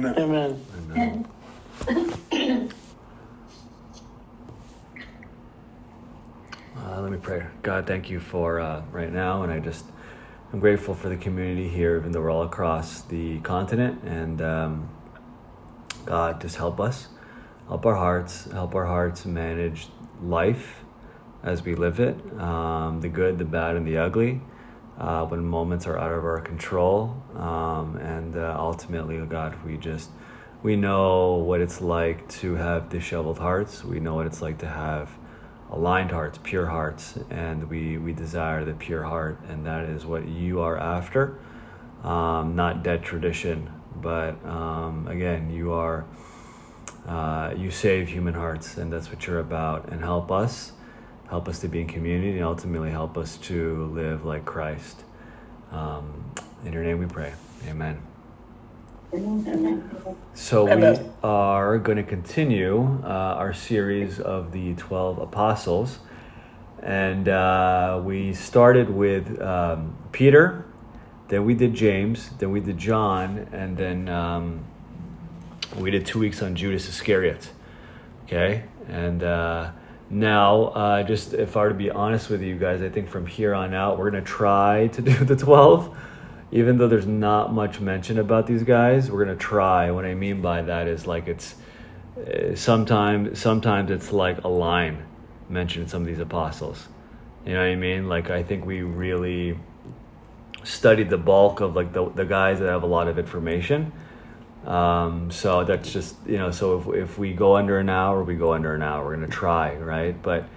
Amen. Let me pray. God, thank you for right now, and I'm grateful for the community here, even though we're all across the continent. And God, just help us, help our hearts manage life as we live it, the good, the bad, and the ugly, when moments are out of our control. And ultimately, God, we know what it's like to have disheveled hearts. We know what it's like to have aligned hearts, pure hearts, and we desire the pure heart, and that is what you are after. Not dead tradition, but again, you save human hearts, and that's what you're about. And help us to be in community, and ultimately help us to live like Christ. In your name we pray. Amen. So we are going to continue our series of the 12 apostles, and we started with Peter, then we did James, then we did John, and then we did 2 weeks on Judas Iscariot. Okay, and now just if I were to be honest with you guys, I think from here on out we're going to try to do the 12. Even though there's not much mention about these guys, we're going to try. What I mean by that is like it's sometimes it's like a line mentioned in some of these apostles. You know what I mean? Like I think we really studied the bulk of like the guys that have a lot of information. So that's just, so if we go under an hour, we go under an hour. We're going to try, right? But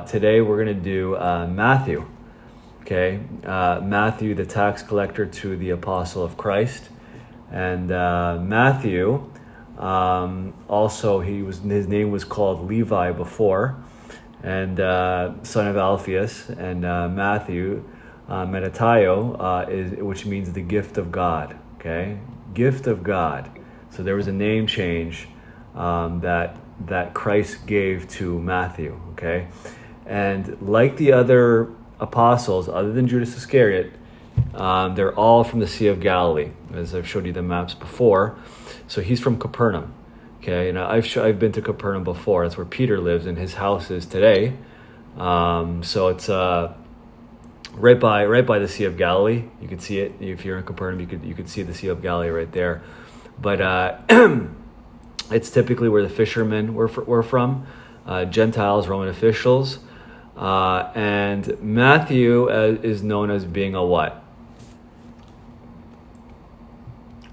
today we're going to do Matthew. Okay, Matthew, the tax collector to the apostle of Christ, and Matthew, also his name was called Levi before, and son of Alphaeus, and Matthew, Mattatio, which means the gift of God. Okay, gift of God. So there was a name change that Christ gave to Matthew. Okay, and like the other apostles, other than Judas Iscariot, they're all from the Sea of Galilee, as I've showed you the maps before. So he's from Capernaum. Okay, and I've been to Capernaum before. That's where Peter lives, and his house is today. So it's right by the Sea of Galilee. You could see it if you're in Capernaum. You could see the Sea of Galilee right there. But it's typically where the fishermen were from, Gentiles, Roman officials. And Matthew is known as being a what?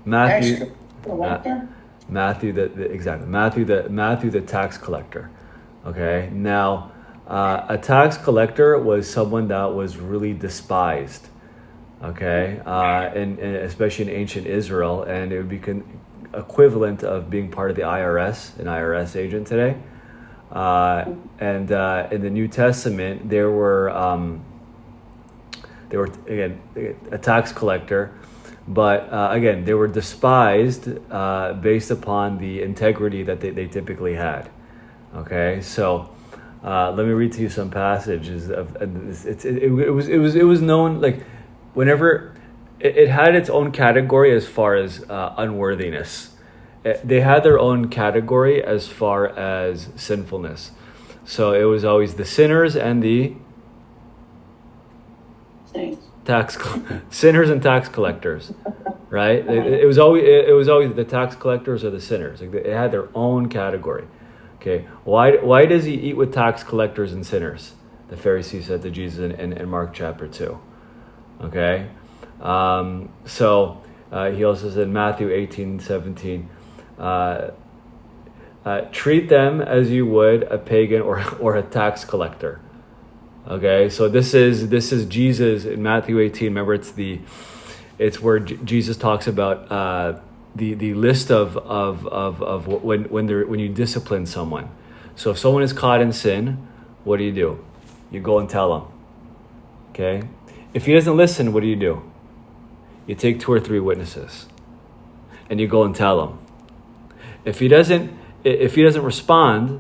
Matthew the tax collector. Okay, now a tax collector was someone that was really despised. Okay, and especially in ancient Israel, and it would be equivalent of being part of the IRS, an IRS agent today. And in the New Testament, there were again a tax collector, but again they were despised based upon the integrity that they typically had. Okay, so let me read to you some passages of it was known, like whenever it had its own category as far as unworthiness. They had their own category as far as sinfulness. So it was always the sinners and the sinners and tax collectors, right? It was always the tax collectors or the sinners. Like they had their own category. Okay, why does he eat with tax collectors and sinners? The Pharisee said to Jesus in Mark chapter 2. Okay, so he also said in Matthew 18:17. Treat them as you would a pagan or a tax collector. Okay, so this is Jesus in Matthew 18. Remember, it's where Jesus talks about the list of when you discipline someone. So if someone is caught in sin, what do? You go and tell him. Okay, if he doesn't listen, what do? You take 2 or 3 witnesses, and you go and tell him. If he doesn't respond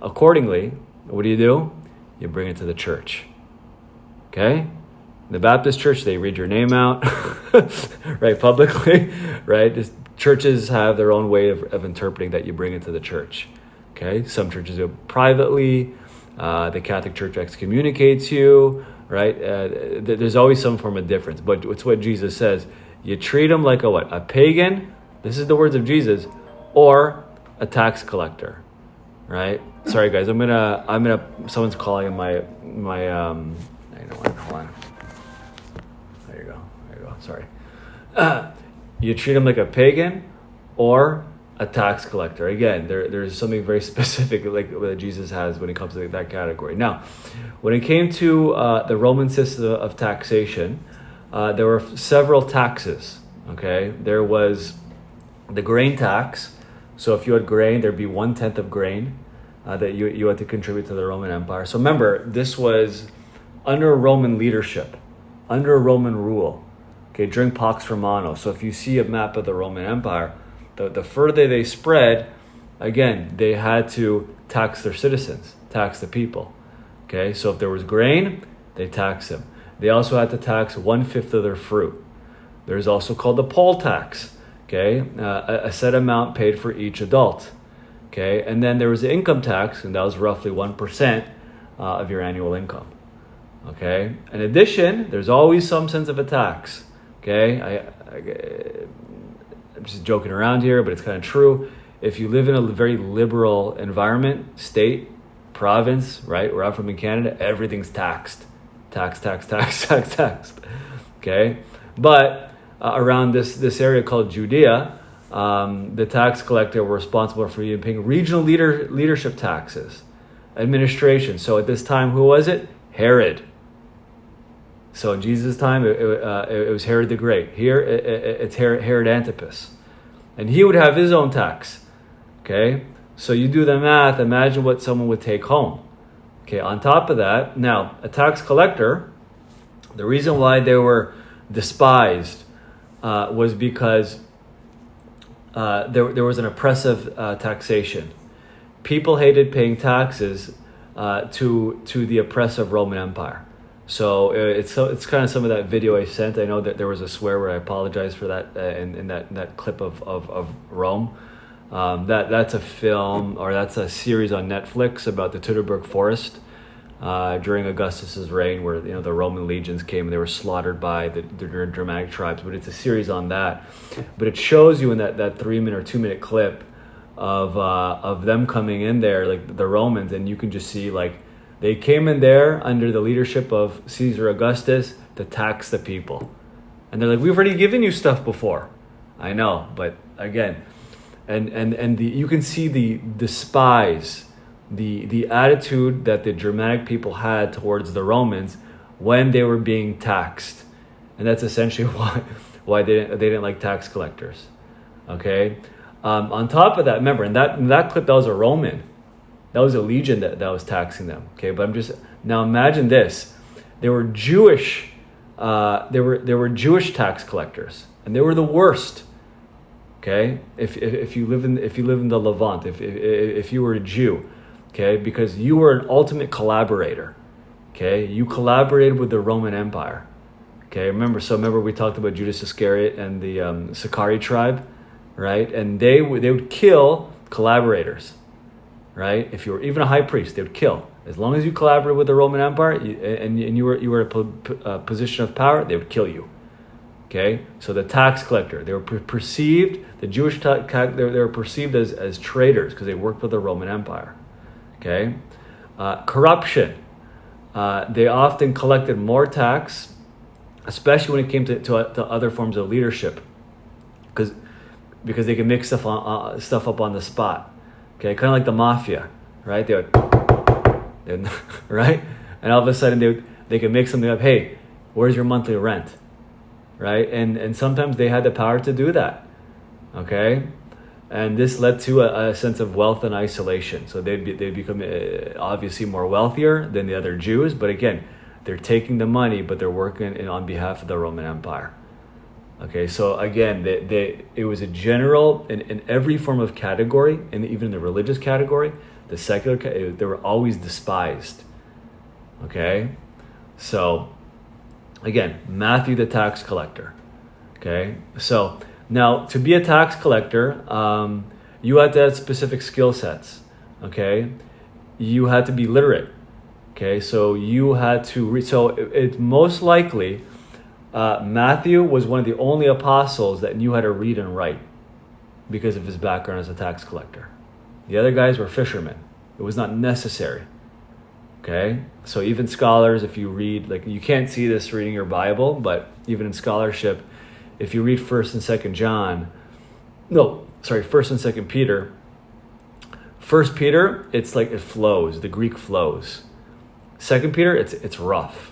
accordingly, what do? You bring it to the church. Okay? In the Baptist church, they read your name out, right, publicly, right? Just churches have their own way of interpreting that you bring into the church. Okay, some churches do it privately. The Catholic Church excommunicates you, right? There's always some form of difference, but it's what Jesus says. You treat them like a what? A pagan. This is the words of Jesus, or a tax collector, right? Sorry guys, I'm gonna. Someone's calling in my. I know what. Hold on. There you go. Sorry. You treat them like a pagan, or a tax collector. Again, there's something very specific like that Jesus has when it comes to that category. Now, when it came to the Roman system of taxation, there were several taxes. Okay, there was the grain tax. So if you had grain, there'd be 1/10 of grain that you had to contribute to the Roman Empire. So remember, this was under Roman leadership, under Roman rule. Okay, during Pax Romana. So if you see a map of the Roman Empire, the further they spread, again, they had to tax their citizens, tax the people. Okay, so if there was grain, they taxed them. They also had to tax 1/5 of their fruit. There's also called the poll tax. Okay, a set amount paid for each adult. Okay, and then there was the income tax, and that was roughly 1% of your annual income. Okay, in addition, there's always some sense of a tax. Okay, I'm just joking around here, but it's kind of true. If you live in a very liberal environment, state, province, right, where I'm from in Canada, everything's taxed. Taxed. Okay, but around this area called Judea, the tax collector were responsible for paying regional leadership taxes, administration. So at this time, who was it? Herod. So in Jesus' time, it was Herod the Great. Here, it's Herod Antipas. And he would have his own tax. Okay? So you do the math, imagine what someone would take home. Okay, on top of that, now, a tax collector, the reason why they were despised was because there was an oppressive taxation. People hated paying taxes to the oppressive Roman Empire. So it's kind of some of that video I sent. I know that there was a swear word. I apologize for that in that clip of Rome. That's a film, or that's a series on Netflix about the Teutoburg Forest during Augustus's reign, where the Roman legions came and they were slaughtered by the Germanic tribes. But it's a series on that. But it shows you in that 3-minute or 2-minute clip of them coming in there, like the Romans, and you can just see like they came in there under the leadership of Caesar Augustus to tax the people. And they're like, we've already given you stuff before. I know, but again, and you can see the despise, the attitude that the Germanic people had towards the Romans when they were being taxed. And that's essentially why they didn't like tax collectors. Okay? On top of that, remember, in that clip, that was a Roman. That was a legion that was taxing them. Okay, but now imagine this: there were Jewish, there were Jewish tax collectors, and they were the worst. Okay, if you live in the Levant, if you were a Jew, okay, because you were an ultimate collaborator. Okay, you collaborated with the Roman Empire. Okay, remember we talked about Judas Iscariot and the Sicarii tribe, right? And they would kill collaborators. Right? If you were even a high priest, they would kill. As long as you collaborated with the Roman Empire and you were a position of power, they would kill you. Okay? So the tax collector, they were perceived, the Jewish they were perceived as traitors because they worked with the Roman Empire. Okay? Corruption. They often collected more tax, especially when it came to other forms of leadership, because they could mix stuff up on the spot. Okay, kind of like the mafia, right? They would, right? And all of a sudden they could make something up. Hey, where's your monthly rent, right? And sometimes they had the power to do that. Okay, and this led to a sense of wealth and isolation. So they'd become obviously more wealthier than the other Jews, but again, they're taking the money, but they're working on behalf of the Roman Empire. Okay, so again, it was a general, in every form of category, and even in the religious category, the secular, they were always despised. Okay, so again, Matthew the tax collector. Okay, so Now, to be a tax collector, you had to have specific skill sets, okay? You had to be literate, okay? So you had to read. So it most likely, Matthew was one of the only apostles that knew how to read and write because of his background as a tax collector. The other guys were fishermen. It was not necessary, okay? So even scholars, if you read, like, you can't see this reading your Bible, but even in scholarship, if you read 1st and 2nd John, 1st and 2nd Peter, 1st Peter, it's like it flows, the Greek flows. 2nd Peter, it's rough.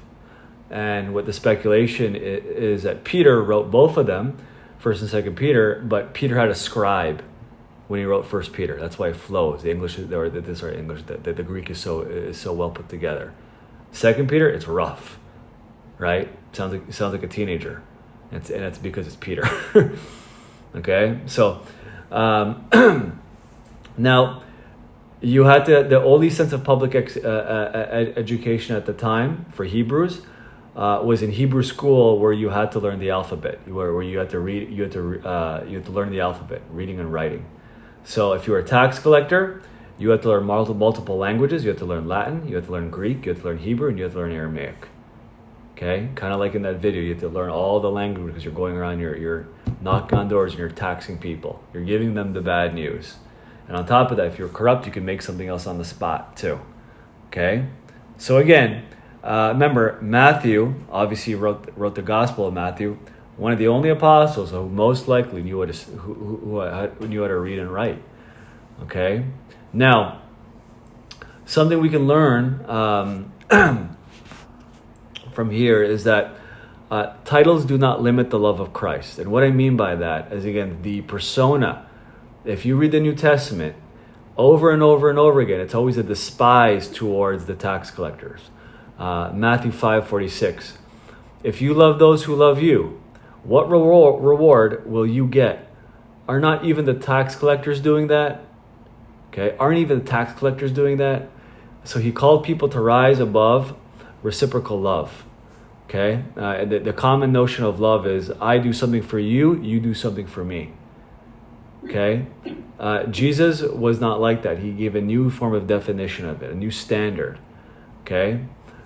And what the speculation is that Peter wrote both of them, 1st and 2nd Peter, but Peter had a scribe when he wrote 1st Peter. That's why it flows. The English, or the Greek is so well put together. 2nd Peter, it's rough, right? Sounds like a teenager. And it's because it's Peter. Okay, so now you had the only sense of public education at the time for Hebrews was in Hebrew school, where you had to learn the alphabet, where you had to read, you had to learn the alphabet, reading and writing. So if you were a tax collector, you had to learn multiple languages. You had to learn Latin, you had to learn Greek, you had to learn Hebrew, and you had to learn Aramaic. Okay, kind of like in that video, you have to learn all the language because you're going around, you're knocking on doors and you're taxing people. You're giving them the bad news. And on top of that, if you're corrupt, you can make something else on the spot too. Okay, so again, remember, Matthew obviously wrote the Gospel of Matthew, one of the only apostles who most likely knew who knew how to read and write. Okay, now something we can learn from here is that titles do not limit the love of Christ. And what I mean by that is, again, the persona. If you read the New Testament, over and over and over again, it's always a despise towards the tax collectors. Matthew 5:46. If you love those who love you, what reward will you get? Are not even the tax collectors doing that? Okay, aren't even the tax collectors doing that? So he called people to rise above reciprocal love. Okay, the common notion of love is I do something for you, you do something for me. Okay, Jesus was not like that. He gave a new form of definition of it, a new standard. Okay,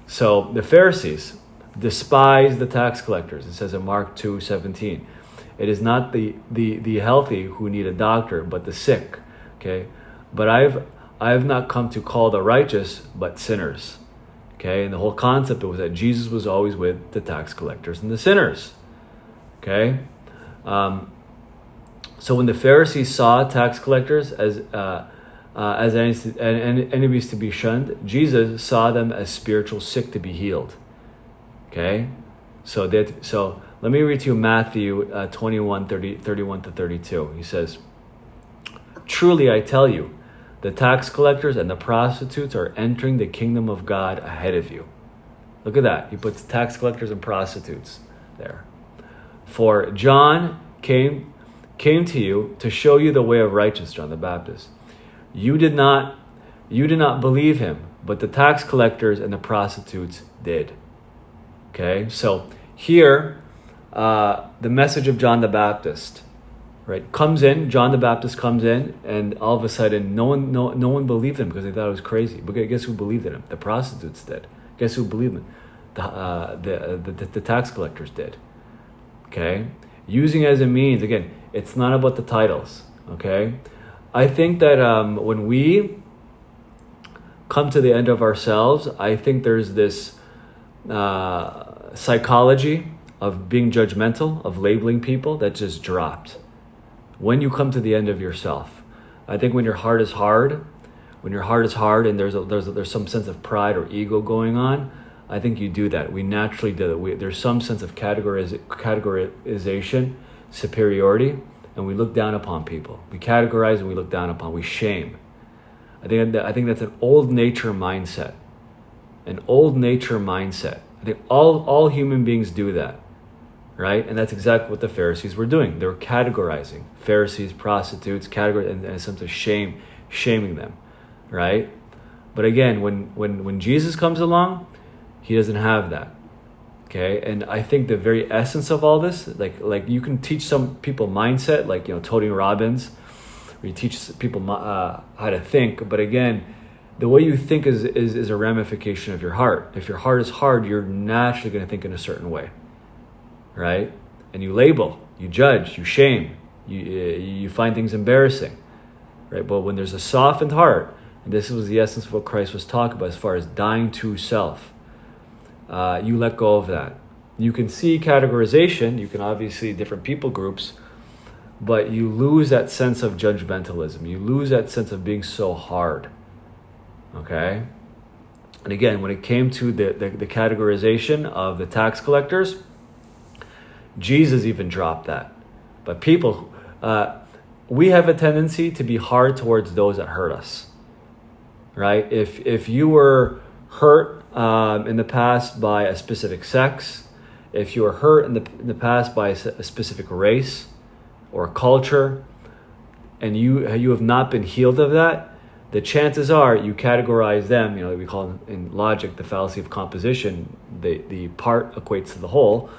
so the Pharisees despised the tax collectors. It says in Mark 2:17, it is not the healthy who need a doctor, but the sick. Okay, but I have not come to call the righteous, but sinners. Okay, and the whole concept was that Jesus was always with the tax collectors and the sinners. Okay, so when the Pharisees saw tax collectors as enemies to be shunned, Jesus saw them as spiritual sick to be healed. Okay, so let me read to you Matthew 21:31-32. He says, "Truly I tell you, the tax collectors and the prostitutes are entering the kingdom of God ahead of you." Look at that. He puts tax collectors and prostitutes there. "For John came to you to show you the way of righteousness," John the Baptist. You did not believe him, but the tax collectors and the prostitutes did." Okay, so here, the message of John the Baptist, right, comes in. John the Baptist comes in, and all of a sudden, no one believed him because they thought it was crazy. But guess who believed in him? The prostitutes did. Guess who believed him? The tax collectors did. Okay, using as a means. Again, it's not about the titles. Okay, I think that when we come to the end of ourselves, I think there's this psychology of being judgmental, of labeling people, that just dropped. When you come to the end of yourself, I think when your heart is hard, and there's some sense of pride or ego going on, I think you do that. We naturally do that. There's some sense of categorization, superiority, and we look down upon people. We categorize and we look down upon. We shame. I think that's an old nature mindset. An old nature mindset. I think all human beings do that, right? And that's exactly what the Pharisees were doing. They were categorizing Pharisees, prostitutes, and a sense of shaming them, right? But again, when Jesus comes along, he doesn't have that. Okay, and I think the very essence of all this, like you can teach some people mindset, like Tony Robbins, where you teach people how to think. But again, the way you think is a ramification of your heart. If your heart is hard, you're naturally going to think in a certain way, right? And you label, you judge, you shame, you find things embarrassing, right? But when there's a softened heart, and this was the essence of what Christ was talking about as far as dying to self, you let go of that. You can see categorization, you can obviously different people groups, but you lose that sense of judgmentalism. You lose that sense of being so hard. Okay? And again, when it came to the categorization of the tax collectors, Jesus even dropped that. But people, we have a tendency to be hard towards those that hurt us. Right? If you were hurt in the past by a specific sex, if you were hurt in the past by a specific race or culture, and you have not been healed of that, the chances are you categorize them. We call it in logic the fallacy of composition. The part equates to the whole.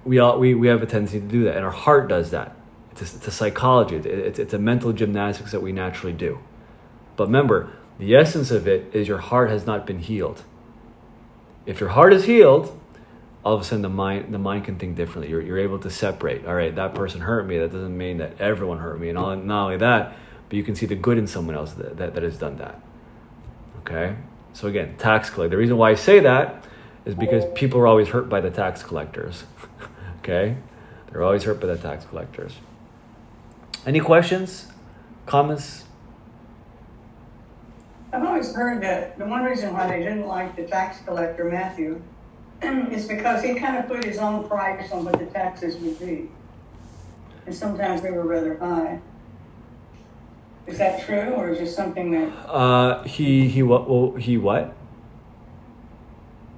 We have a tendency to do that, and our heart does that. It's a psychology. It's a mental gymnastics that we naturally do. But remember, the essence of it is your heart has not been healed. If your heart is healed, all of a sudden the mind can think differently. You're able to separate. All right, that person hurt me. That doesn't mean that everyone hurt me. And not only that, but you can see the good in someone else that has done that. Okay? So again, tax collector. The reason why I say that is because people are always hurt by the tax collectors. Okay? They're always hurt by the tax collectors. Any questions? Comments? I've always heard that the one reason why they didn't like the tax collector, Matthew, is because he kind of put his own price on what the taxes would be. And sometimes they were rather high. Is that true, or is it something that... He what?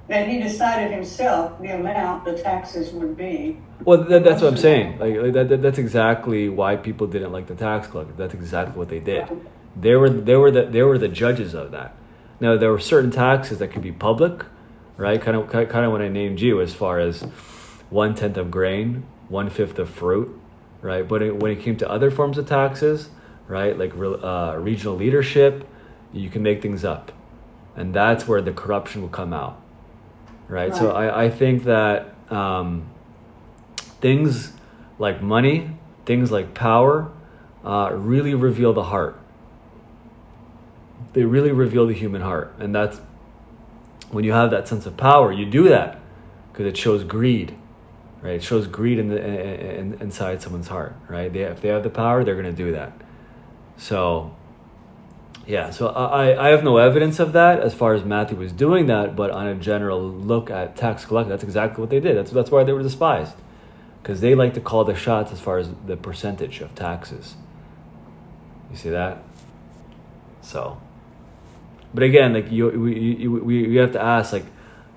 That he decided himself the amount the taxes would be. Well, that's what I'm saying. That's exactly why people didn't like the tax collector. That's exactly what they did. They were the judges of that. Now there were certain taxes that could be public, right? Kind of when I named you, as far as 1/10 of grain, 1/5 of fruit, right? But when it came to other forms of taxes, right, like regional leadership, you can make things up, and that's where the corruption will come out, right? So I think that things like money, things like power, really reveal the heart. They really reveal the human heart. And that's when you have that sense of power, you do that because it shows greed, right? It shows greed inside someone's heart, right? If they have the power, they're going to do that. So, yeah, so I have no evidence of that as far as Matthew was doing that, but on a general look at tax collectors, that's exactly what they did. That's why they were despised, because they like to call the shots as far as the percentage of taxes. You see that? So... But again, like we have to ask, like,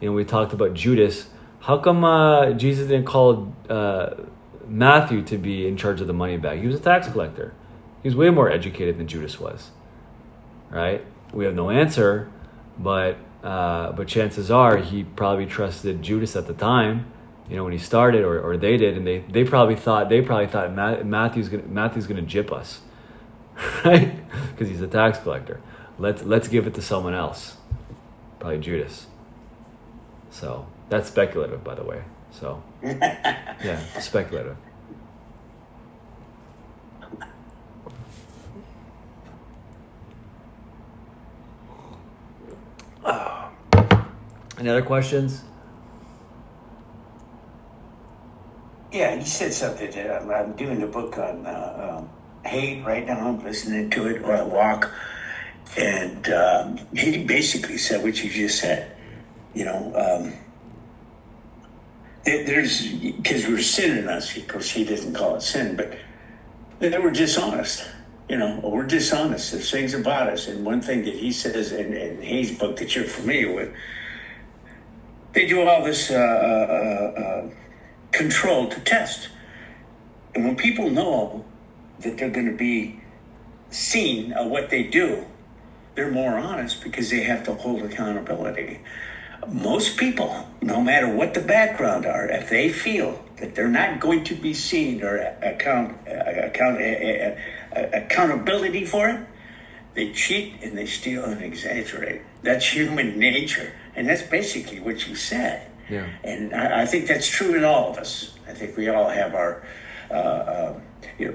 we talked about Judas. How come Jesus didn't call Matthew to be in charge of the money bag? He was a tax collector. He was way more educated than Judas was, right? We have no answer, but chances are he probably trusted Judas at the time, when he started, or they did, and they probably thought Matthew's gonna gyp us, right? Because he's a tax collector. Let's give it to someone else, probably Judas. So that's speculative, by the way. So yeah, speculative. Any other questions? Yeah, you said something. I'm doing a book on hate right now. I'm listening to it while I walk. And he basically said what you just said. There's, because we're sinning us. Of course, he doesn't call it sin, but they were dishonest. We're dishonest. There's things about us. And one thing that he says in Hayes' book that you're familiar with, they do all this control to test. And when people know that they're going to be seen of what they do, they're more honest because they have to hold accountability. most people, no matter what the background are, if they feel that they're not going to be seen or accountability for it, they cheat and they steal and exaggerate. That's human nature. And that's basically what you said. Yeah. And I think that's true in all of us. I think we all have our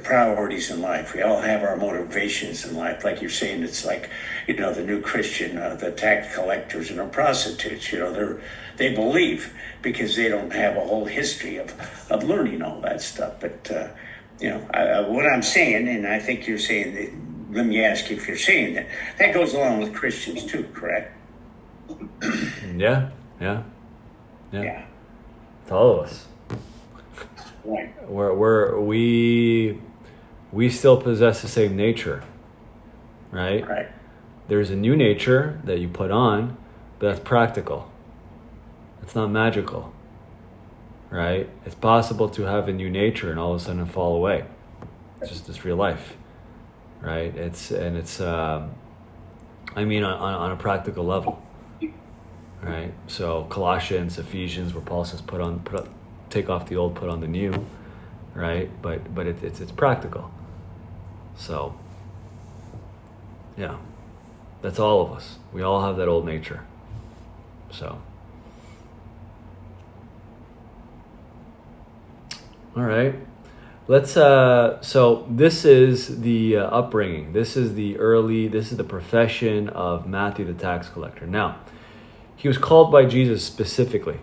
priorities in life. We all have our motivations in life. Like you're saying, it's like, the new Christian, the tax collectors and the prostitutes, they believe because they don't have a whole history of learning all that stuff. But, what I'm saying, and I think you're saying that, let me ask you if you're saying that goes along with Christians too, correct? Yeah. It's all of us. Right. We still possess the same nature, right? Right. There's a new nature that you put on, but that's practical. It's not magical, right? It's possible to have a new nature and all of a sudden fall away. It's just this real life, right? On a practical level, right? So Colossians, Ephesians, where Paul says take off the old, put on the new, right? But it's practical. So, yeah, that's all of us. We all have that old nature. So, all right. Let's. So this is the upbringing. This is the profession of Matthew the tax collector. Now, he was called by Jesus specifically.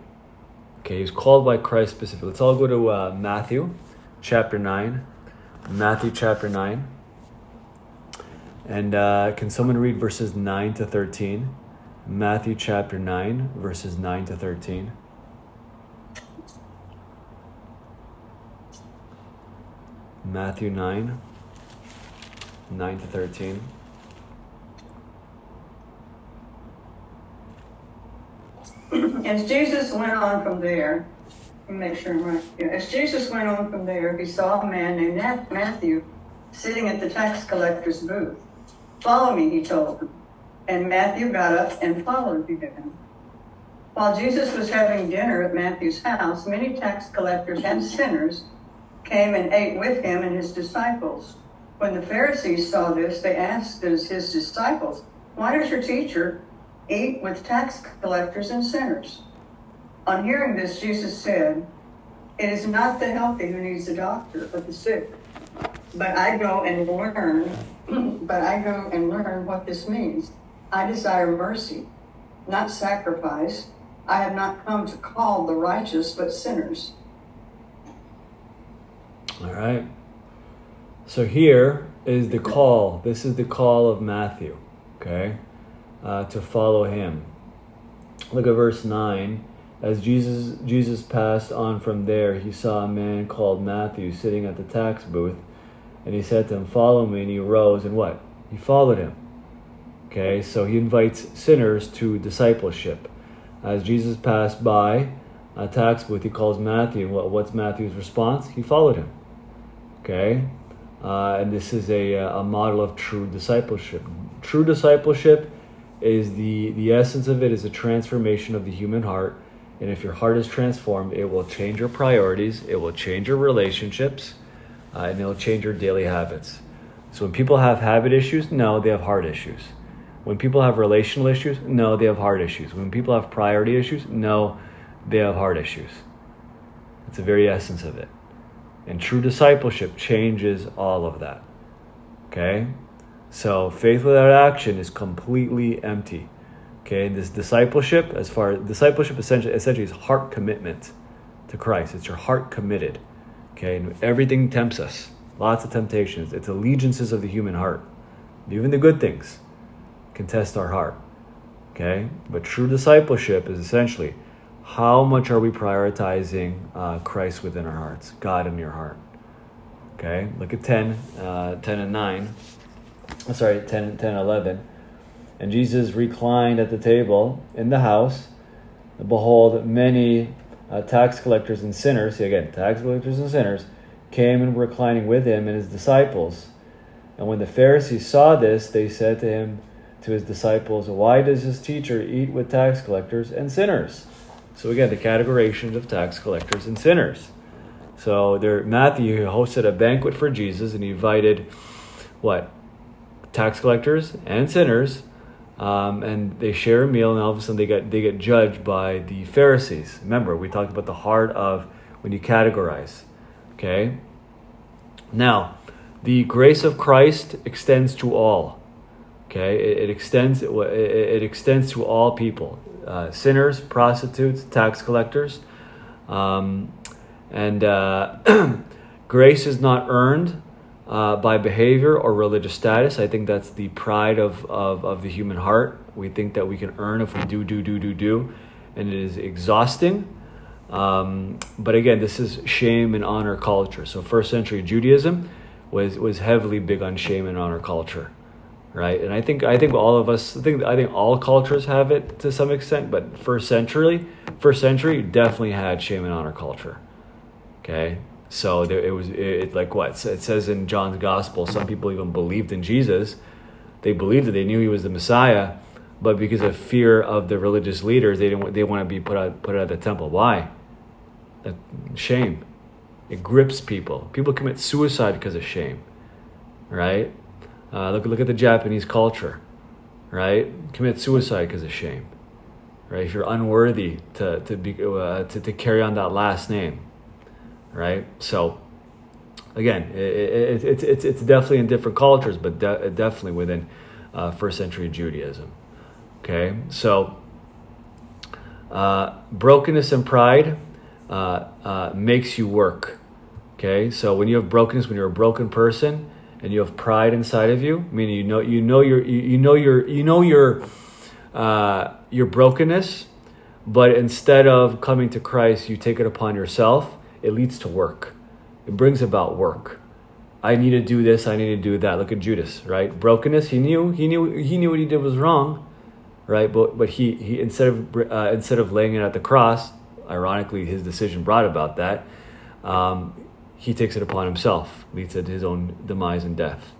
Okay, he was called by Christ specifically. Let's all go to Matthew chapter 9. Matthew chapter 9. And can someone read verses 9 to 13? Matthew chapter 9, verses 9 to 13. Matthew 9, 9 to 13. As Jesus went on from there, let me make sure I'm right. Yeah. As Jesus went on from there, he saw a man named Matthew sitting at the tax collector's booth. "Follow me," he told him. And Matthew got up and followed him. While Jesus was having dinner at Matthew's house, many tax collectors and sinners came and ate with him and his disciples. When the Pharisees saw this, they asked his disciples, "Why does your teacher eat with tax collectors and sinners?" On hearing this, Jesus said, "It is not the healthy who needs a doctor, but the sick. But I go and learn what this means. I desire mercy, not sacrifice. I have not come to call the righteous, but sinners." All right. So here is the call. This is the call of Matthew, okay, to follow him. Look at verse 9. As Jesus passed on from there, he saw a man called Matthew sitting at the tax booth, and he said to him, "Follow me," and he rose and what? He followed him. Okay, so he invites sinners to discipleship. As Jesus passed by a tax booth, he calls Matthew, and what's Matthew's response? He followed him. Okay, and this is a model of true discipleship. True discipleship is the essence of it is a transformation of the human heart. And if your heart is transformed, it will change your priorities, it will change your relationships, and it will change your daily habits. So when people have habit issues, no, they have heart issues. When people have relational issues, no, they have heart issues. When people have priority issues, no, they have heart issues. It's the very essence of it. And true discipleship changes all of that. Okay? So faith without action is completely empty. Okay, this discipleship essentially is heart commitment to Christ. It's your heart committed. Okay, and everything tempts us. Lots of temptations. It's allegiances of the human heart. Even the good things can test our heart. Okay, but true discipleship is essentially how much are we prioritizing Christ within our hearts, God in your heart. Okay, look at 10 and 11. And Jesus reclined at the table in the house, and behold, many tax collectors and sinners, see again, tax collectors and sinners, came and were reclining with him and his disciples. And when the Pharisees saw this, they said to him, to his disciples, "Why does this teacher eat with tax collectors and sinners?" So again, the categorizations of tax collectors and sinners. So Matthew hosted a banquet for Jesus, and he invited what? Tax collectors and sinners, and they share a meal, and all of a sudden they get judged by the Pharisees. Remember, we talked about the heart of when you categorize. Okay. Now, the grace of Christ extends to all. Okay, it extends to all people, sinners, prostitutes, tax collectors, and grace is not earned by behavior or religious status. I think that's the pride of the human heart. We think that we can earn if we do, and it is exhausting. But again, this is shame and honor culture. So first century Judaism was heavily big on shame and honor culture, right? And I think all of us, I think all cultures have it to some extent, but first century definitely had shame and honor culture. Okay, so it like what it says in John's Gospel. Some people even believed in Jesus. They believed that they knew he was the Messiah, but because of fear of the religious leaders, they want to be put out of the temple. Why? Shame. It grips people. People commit suicide because of shame, right? Look at the Japanese culture, right? Commit suicide because of shame, right? If you're unworthy to carry on that last name, right? So again, it's definitely in different cultures, but definitely within first century Judaism. Okay, so brokenness and pride makes you work. Okay, so when you have brokenness, when you're a broken person, and you have pride inside of you, meaning you know your brokenness, but instead of coming to Christ, you take it upon yourself. It leads to work. It brings about work. I need to do this. I need to do that. Look at Judas, right? Brokenness. He knew what he did was wrong, right? But he instead of laying it at the cross, ironically, his decision brought about that. He takes it upon himself, leads to his own demise and death.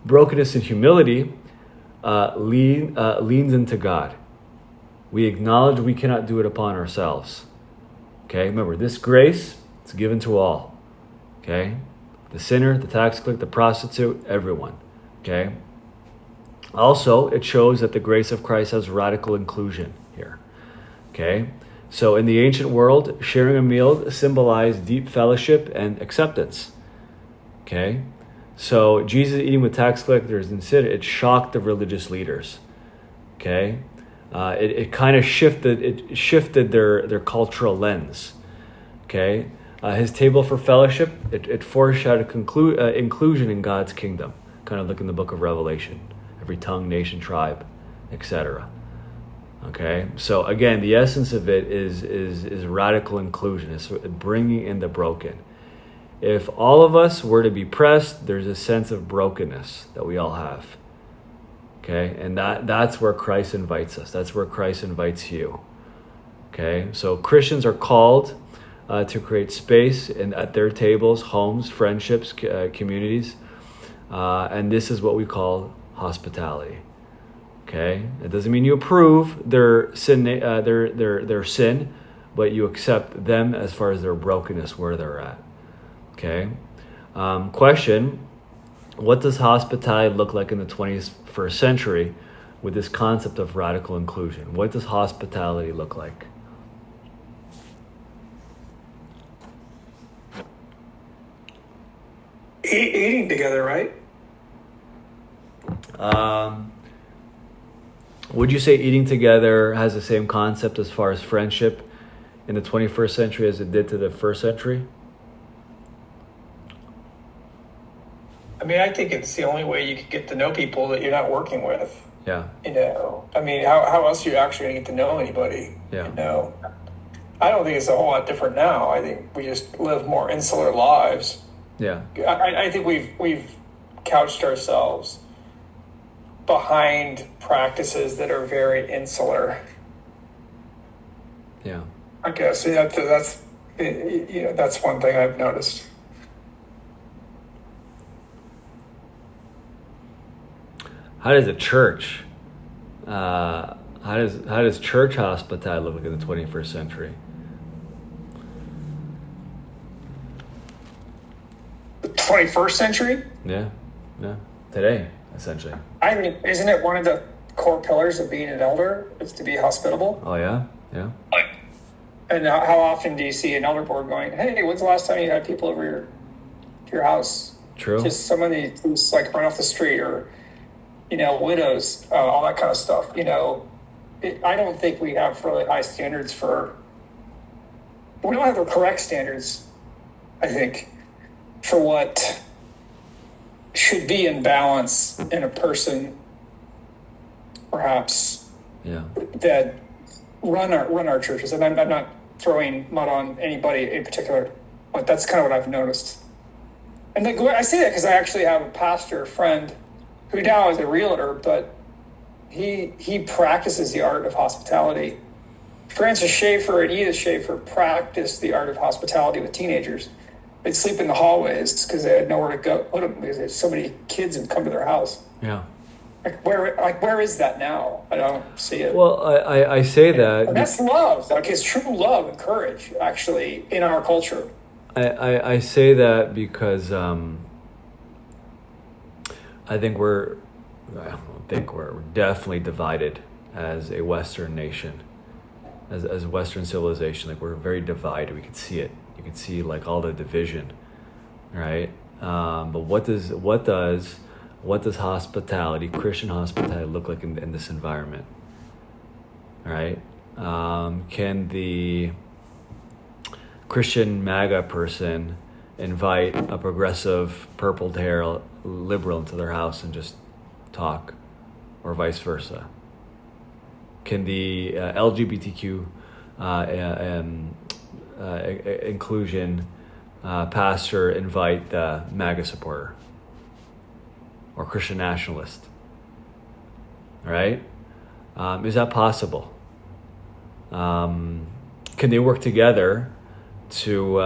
Brokenness and humility leans into God. We acknowledge we cannot do it upon ourselves. Okay, remember, this grace, it's given to all. Okay, the sinner, the tax collector, the prostitute, everyone. Okay. Also, it shows that the grace of Christ has radical inclusion here. Okay. So in the ancient world, sharing a meal symbolized deep fellowship and acceptance. Okay? So Jesus eating with tax collectors and sinners, it shocked the religious leaders. Okay? It kind of shifted their cultural lens. Okay? His table for fellowship, it foreshadowed inclusion in God's kingdom. Kind of look in the book of Revelation. Every tongue, nation, tribe, etc. Okay, so again, the essence of it is radical inclusion. It's bringing in the broken. If all of us were to be pressed, there's a sense of brokenness that we all have. Okay, and that's where Christ invites us. That's where Christ invites you. Okay, so Christians are called to create space at their tables, homes, friendships, communities, and this is what we call hospitality. Okay, it doesn't mean you approve their sin, their sin, but you accept them as far as their brokenness, where they're at. Okay. Question: what does hospitality look like in the 21st century with this concept of radical inclusion? What does hospitality look like? Eating together, right? Would you say eating together has the same concept as far as friendship in the 21st century as it did to the first century? I mean, I think it's the only way you can get to know people that you're not working with. Yeah. You know, I mean, how else are you actually going to get to know anybody? Yeah. You know, I don't think it's a whole lot different now. I think we just live more insular lives. Yeah. I think we've couched ourselves behind practices that are very insular. Yeah. I guess that's one thing I've noticed. how does a church, how does church hospitality look like in the 21st century? The 21st century? Yeah, today essentially. I mean, isn't it one of the core pillars of being an elder? Is to be hospitable. Oh yeah. And how often do you see an elder board going, "Hey, when's the last time you had people over to your house?" True. Just somebody who's like run off the street, or widows, all that kind of stuff. I don't think we have really high standards for. We don't have the correct standards, I think, for what should be in balance in a person, perhaps, that run our churches. And I'm not throwing mud on anybody in particular, but that's kind of what I've noticed. And I say that because I actually have a pastor friend who now is a realtor, but he practices the art of hospitality. Francis Schaeffer and Edith Schaeffer practiced the art of hospitality with teenagers. They'd sleep in the hallways because they had nowhere to go put them because so many kids had come to their house. Yeah. Where is that now? I don't see it. Well, I say that. And that's love. Like, it's true love and courage, actually, in our culture. I say that because I think we're definitely divided as a Western nation, as Western civilization. Like, we're very divided. We can see it. You can see like all the division, right? But what does hospitality, Christian hospitality, look like in this environment? Right? Can the Christian MAGA person invite a progressive purpled hair liberal into their house and just talk, or vice versa? Can the LGBTQ inclusion pastor invite the MAGA supporter or Christian nationalist? Right? Is that possible? Can they work together to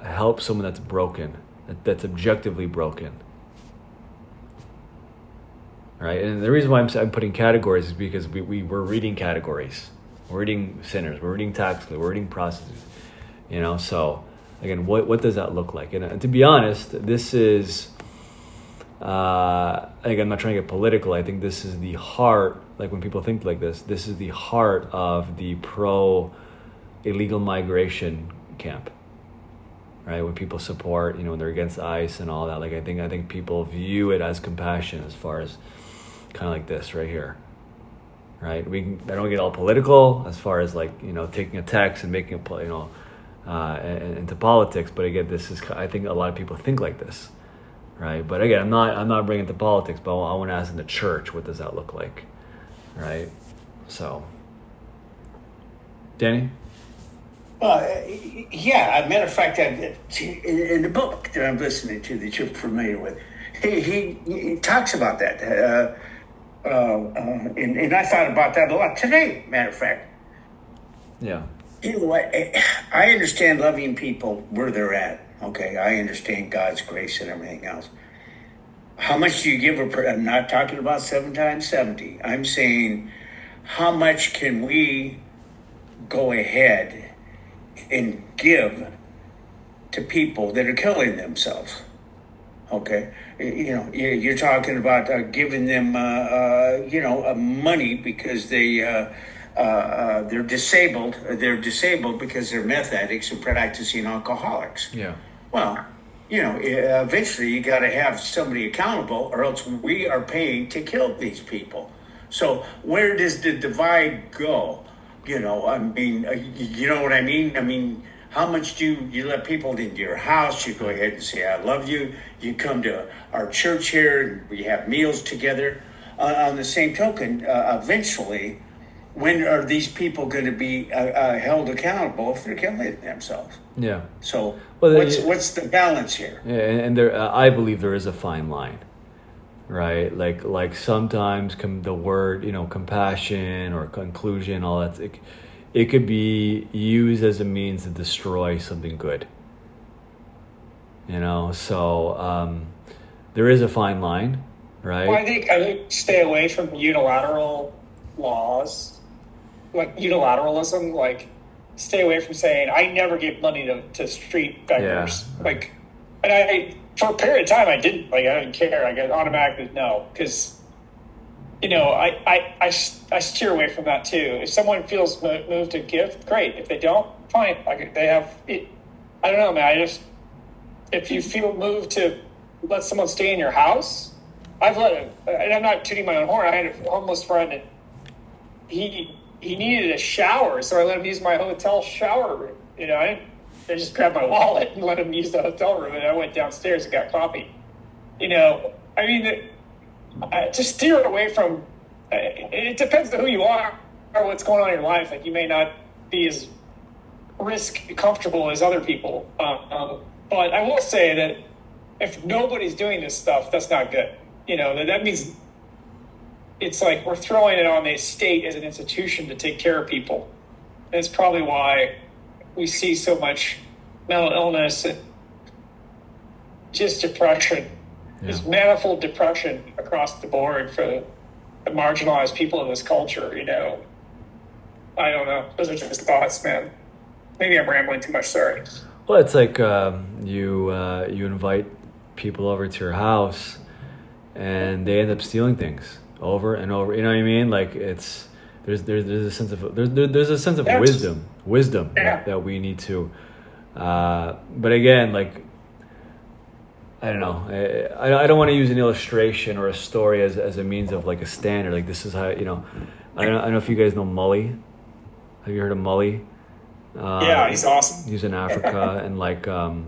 help someone that's broken, that's objectively broken? Right? And the reason why I'm putting categories is because we're reading categories. We're reading sinners. We're reading tax collectors. We're reading prostitutes. So again, what does that look like? And to be honest, this is, again, I'm not trying to get political. I think this is the heart, like when people think like this is the heart of the pro-illegal migration camp, right? When people support, when they're against ICE and all that, like I think people view it as compassion, as far as kind of like this right here, right? I don't get all political as far as like, taking a text and making it, into politics. But again, I think a lot of people think like this, right? But again, I'm not bringing it to politics, but I want to ask in the church, what does that look like, right? So, Danny? Yeah, as a matter of fact, in the book that I'm listening to that you're familiar with, he talks about that. And I thought about that a lot today, matter of fact. Yeah. You know what? I understand loving people where they're at. Okay, I understand God's grace and everything else. How much do you give I'm not talking about 7 times 70. I'm saying, how much can we go ahead and give to people that are killing themselves? Okay, you're talking about giving them, money because they're disabled. They're disabled because they're meth addicts and practicing alcoholics. Yeah. Well, eventually you got to have somebody accountable, or else we are paying to kill these people. So where does the divide go? You know what I mean? I mean, how much do you let people into your house? You go ahead and say, I love you. You come to our church here, and we have meals together. On the same token, eventually, when are these people going to be held accountable if they're killing themselves? Yeah. So Well, what's the balance here? Yeah, and there, I believe there is a fine line, right? Like sometimes the word, compassion or conclusion, all that, it could be used as a means to destroy something good. So there is a fine line, right? Well, I think stay away from unilateral laws, like unilateralism. Like, stay away from saying I never gave money to street beggars. Yeah. Like, and I for a period of time I didn't. Like, I didn't care. I got automatically no, because I steer away from that too. If someone feels moved to give, great. If they don't, fine. Like, they have. I don't know, man. If you feel moved to let someone stay in your house, I've let it. And I'm not tooting my own horn. I had a homeless friend, and he needed a shower, so I let him use my hotel shower room. I just grabbed my wallet and let him use the hotel room, and I went downstairs and got coffee. I mean, just steer away from. It depends on who you are or what's going on in your life. Like, you may not be as risk comfortable as other people, but I will say that if nobody's doing this stuff, that's not good. That means it's like we're throwing it on the state as an institution to take care of people. And it's probably why we see so much mental illness and just depression. Yeah. There's manifold depression across the board for the marginalized people in this culture. I don't know. Those are just thoughts, man. Maybe I'm rambling too much. Sorry. Well, it's like you invite people over to your house, and they end up stealing things over and over. You know what I mean? Like, there's a sense of there's a sense of wisdom that we need to. But again, like, I don't know. I don't want to use an illustration or a story as a means of like a standard. Like, this is how I don't know if you guys know Mully. Have you heard of Mully? Yeah, he's awesome. He's in Africa and like, oh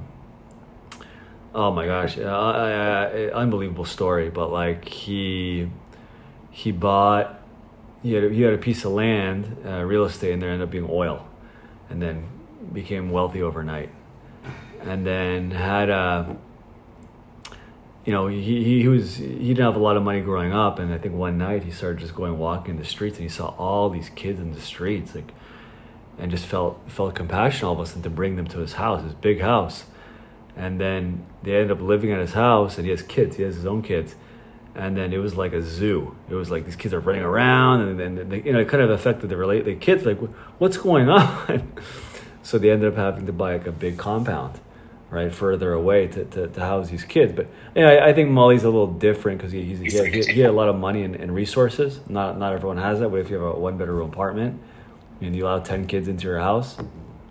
my gosh, unbelievable story. But like he had a piece of land, real estate, and there ended up being oil, and then became wealthy overnight, and then had he didn't have a lot of money growing up, and I think one night he started just walking the streets, and he saw all these kids in the streets, like. And just felt compassion all of a sudden to bring them to his house, his big house. And then they ended up living at his house, and he has kids. He has his own kids. And then it was like a zoo. It was like these kids are running around, and they, it kind of affected the kids. Like, what's going on? So they ended up having to buy like a big compound, right, further away to house these kids. But I think Mully's a little different because he had a lot of money and resources. Not everyone has that. But if you have a 1-bedroom apartment, and you allow 10 kids into your house,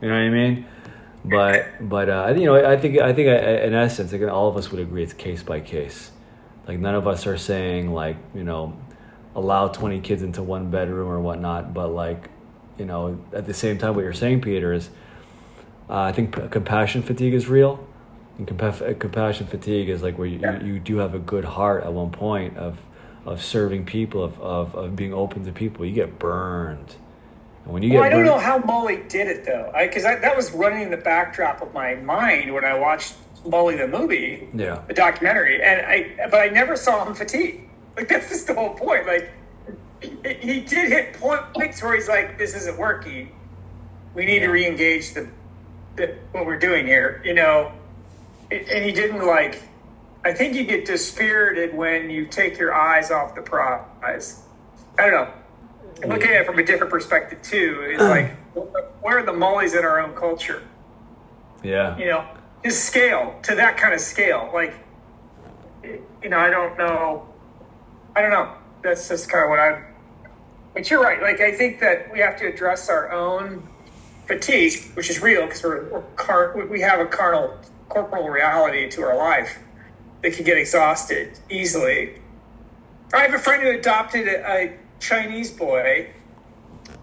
you know what I mean? But I think in essence, again, all of us would agree it's case by case. Like, none of us are saying like, allow 20 kids into 1 bedroom or whatnot. But like, at the same time, what you're saying, Peter, is I think compassion fatigue is real. And compassion fatigue is like where you do have a good heart at one point of serving people, of being open to people. You get burned. I don't know how Mully did it though, because that was running in the backdrop of my mind when I watched Mully the movie, the documentary, but I never saw him fatigue. Like, that's just the whole point. Like, he did hit points where he's like, "This isn't working. We need to re-engage what we're doing here," And he didn't like. I think you get dispirited when you take your eyes off the prize. I don't know. Looking at it from a different perspective too, is like, where are the Mullys in our own culture? Yeah. His scale to that kind of scale, like, I don't know. That's just kind of what but you're right. Like, I think that we have to address our own fatigue, which is real because we have a corporal reality to our life that can get exhausted easily. I have a friend who adopted a Chinese boy.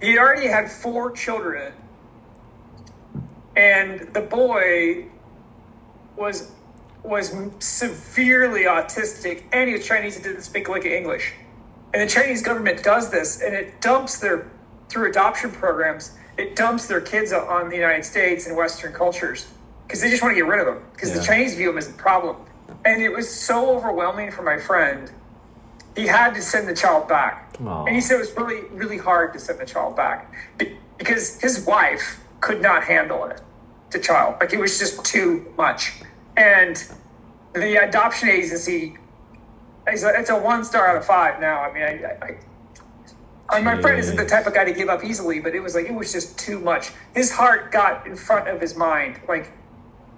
He already had 4 children, and the boy was severely autistic, and he was Chinese and didn't speak like English. And the Chinese government does this, and it dumps through adoption programs, it dumps their kids on the United States and Western cultures because they just want to get rid of them because the Chinese view them as a problem. And it was so overwhelming for my friend. He had to send the child back. Aww. And he said it was really, really hard to send the child back because his wife could not handle it, the child. Like, it was just too much. And the adoption agency It's a 1 star out of 5 now. I mean, my friend isn't the type of guy to give up easily, but it was just too much. His heart got in front of his mind,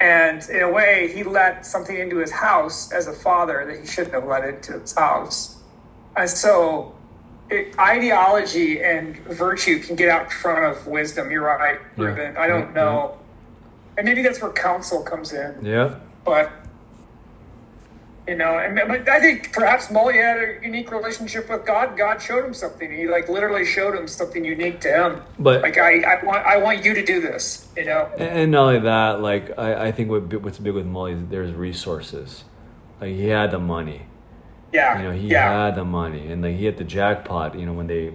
and in a way, he let something into his house as a father that he shouldn't have let into his house. And so, ideology and virtue can get out in front of wisdom. You're right, Ruben. I don't know. And maybe that's where counsel comes in. Yeah. But, but I think perhaps Molly had a unique relationship with God. God showed him something. He literally showed him something unique to him. But I want you to do this, And not only that, I think what's big with Molly is there's resources. He had the money. Yeah. He had the money, and he hit the jackpot. When they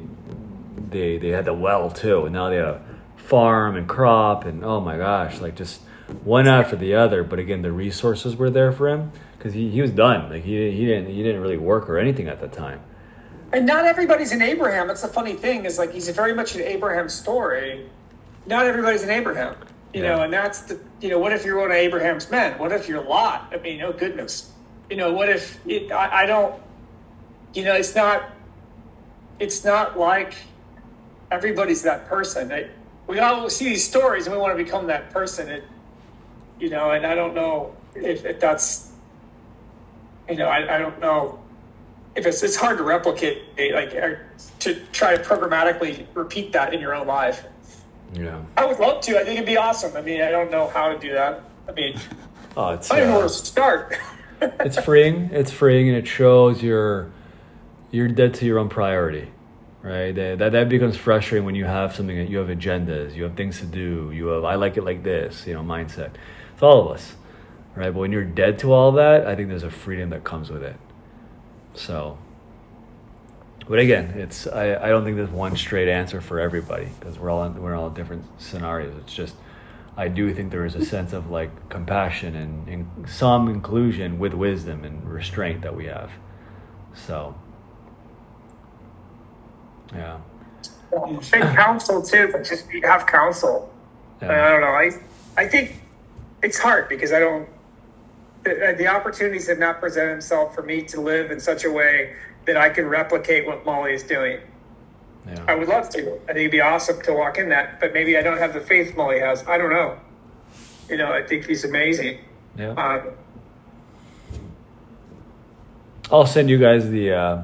had the well too, and now they had a farm and crop, and oh my gosh, just one after the other. But again, the resources were there for him because he was done. He didn't really work or anything at the time. And not everybody's an Abraham. That's the funny thing is he's very much an Abraham story. Not everybody's an Abraham, and that's what if you're one of Abraham's men? What if you're Lot? I mean, oh goodness. What if I don't, it's not like everybody's that person. We all see these stories and we want to become that person. And I don't know if that's, I don't know if it's hard to replicate, to try to programmatically repeat that in your own life. Yeah. I would love to. I think it'd be awesome. I mean, I don't know how to do that. I mean, I don't even know where to start. It's freeing, and it shows you're dead to your own priority, right? That becomes frustrating when you have something that you have agendas, you have things to do, you have I like it like this, mindset. It's all of us, right? But when you're dead to all that, I think there's a freedom that comes with it. So, but again, I don't think there's one straight answer for everybody because we're all in different scenarios. It's just. I do think there is a sense of compassion and some inclusion with wisdom and restraint that we have. So, yeah. And counsel too, but just have counsel. Yeah. I don't know. I think it's hard because the opportunities have not presented themselves for me to live in such a way that I can replicate what Molly is doing. Yeah. I would love to. I think it'd be awesome to walk in that, but maybe I don't have the faith Molly has. I don't know. I think he's amazing. Yeah. I'll send you guys the